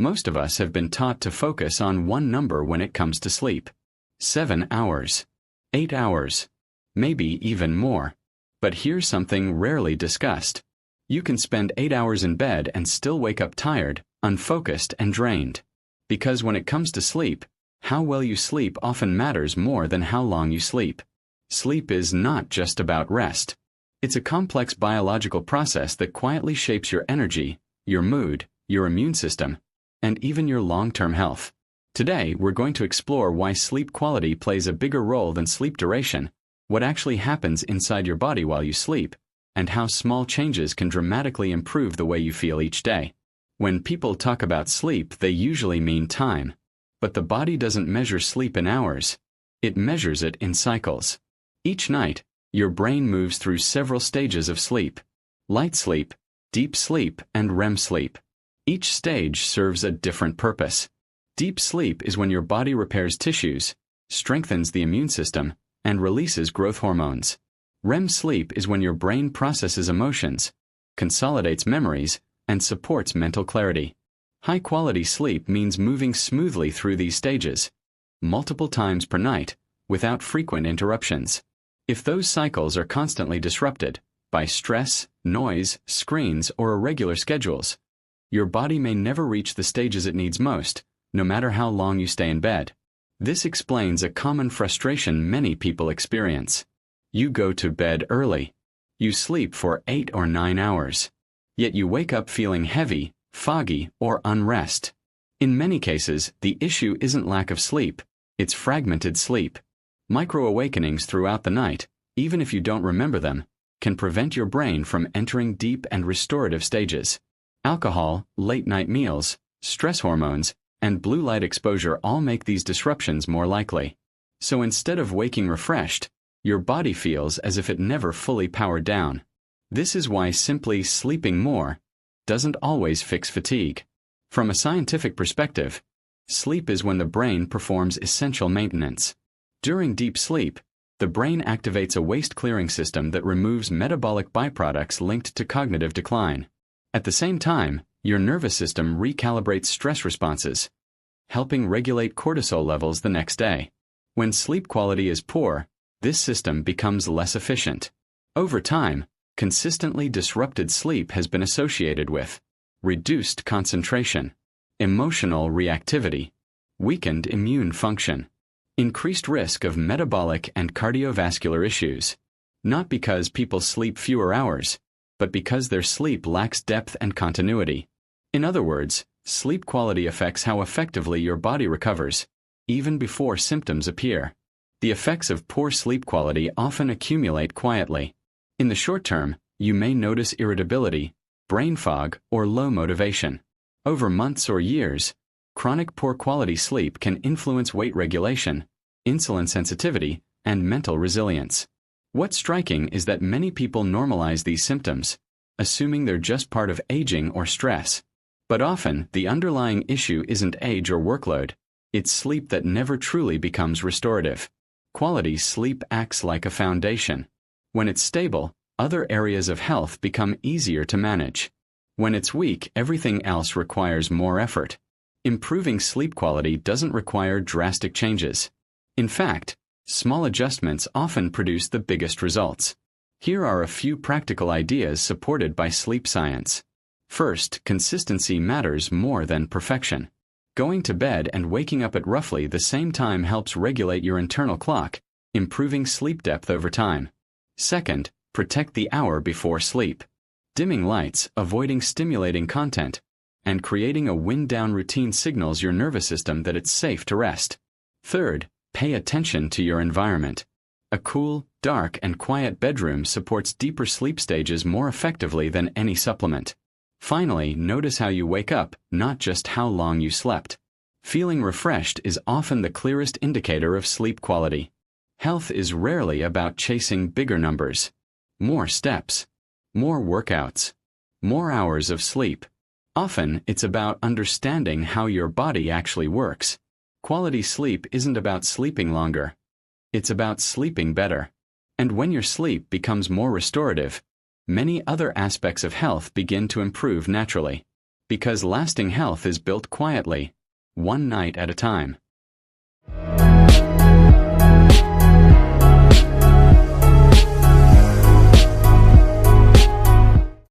Most of us have been taught to focus on one number when it comes to sleep. 7 hours. 8 hours. Maybe even more. But here's something rarely discussed. You can spend 8 hours in bed and still wake up tired, unfocused, and drained. Because when it comes to sleep, how well you sleep often matters more than how long you sleep. Sleep is not just about rest. It's a complex biological process that quietly shapes your energy, your mood, your immune system, and even your long-term health. Today, we're going to explore why sleep quality plays a bigger role than sleep duration, what actually happens inside your body while you sleep, and how small changes can dramatically improve the way you feel each day. When people talk about sleep, they usually mean time. But the body doesn't measure sleep in hours. It measures it in cycles. Each night, your brain moves through several stages of sleep: light sleep, deep sleep, and REM sleep. Each stage serves a different purpose. Deep sleep is when your body repairs tissues, strengthens the immune system, and releases growth hormones. REM sleep is when your brain processes emotions, consolidates memories, and supports mental clarity. High-quality sleep means moving smoothly through these stages, multiple times per night, without frequent interruptions. If those cycles are constantly disrupted by stress, noise, screens, or irregular schedules, your body may never reach the stages it needs most, no matter how long you stay in bed. This explains a common frustration many people experience. You go to bed early. You sleep for 8 or 9 hours. Yet you wake up feeling heavy, foggy, or unrest. In many cases, the issue isn't lack of sleep, it's fragmented sleep. Micro-awakenings throughout the night, even if you don't remember them, can prevent your brain from entering deep and restorative stages. Alcohol, late-night meals, stress hormones, and blue light exposure all make these disruptions more likely. So instead of waking refreshed, your body feels as if it never fully powered down. This is why simply sleeping more doesn't always fix fatigue. From a scientific perspective, sleep is when the brain performs essential maintenance. During deep sleep, the brain activates a waste-clearing system that removes metabolic byproducts linked to cognitive decline. At the same time, your nervous system recalibrates stress responses, helping regulate cortisol levels the next day. When sleep quality is poor, this system becomes less efficient. Over time, consistently disrupted sleep has been associated with reduced concentration, emotional reactivity, weakened immune function, increased risk of metabolic and cardiovascular issues. Not because people sleep fewer hours, but because their sleep lacks depth and continuity. In other words, sleep quality affects how effectively your body recovers, even before symptoms appear. The effects of poor sleep quality often accumulate quietly. In the short term, you may notice irritability, brain fog, or low motivation. Over months or years, chronic poor quality sleep can influence weight regulation, insulin sensitivity, and mental resilience. What's striking is that many people normalize these symptoms, assuming they're just part of aging or stress. But often, the underlying issue isn't age or workload, it's sleep that never truly becomes restorative. Quality sleep acts like a foundation. When it's stable, other areas of health become easier to manage. When it's weak, everything else requires more effort. Improving sleep quality doesn't require drastic changes. In fact, small adjustments often produce the biggest results. Here are a few practical ideas supported by sleep science. First, consistency matters more than perfection. Going to bed and waking up at roughly the same time helps regulate your internal clock, improving sleep depth over time. Second, protect the hour before sleep. Dimming lights, avoiding stimulating content, and creating a wind-down routine signals your nervous system that it's safe to rest. Third, pay attention to your environment. A cool, dark, and quiet bedroom supports deeper sleep stages more effectively than any supplement. Finally, notice how you wake up, not just how long you slept. Feeling refreshed is often the clearest indicator of sleep quality. Health is rarely about chasing bigger numbers. More steps, more workouts, more hours of sleep. Often, it's about understanding how your body actually works. Quality sleep isn't about sleeping longer. It's about sleeping better. And when your sleep becomes more restorative, many other aspects of health begin to improve naturally. Because lasting health is built quietly, one night at a time.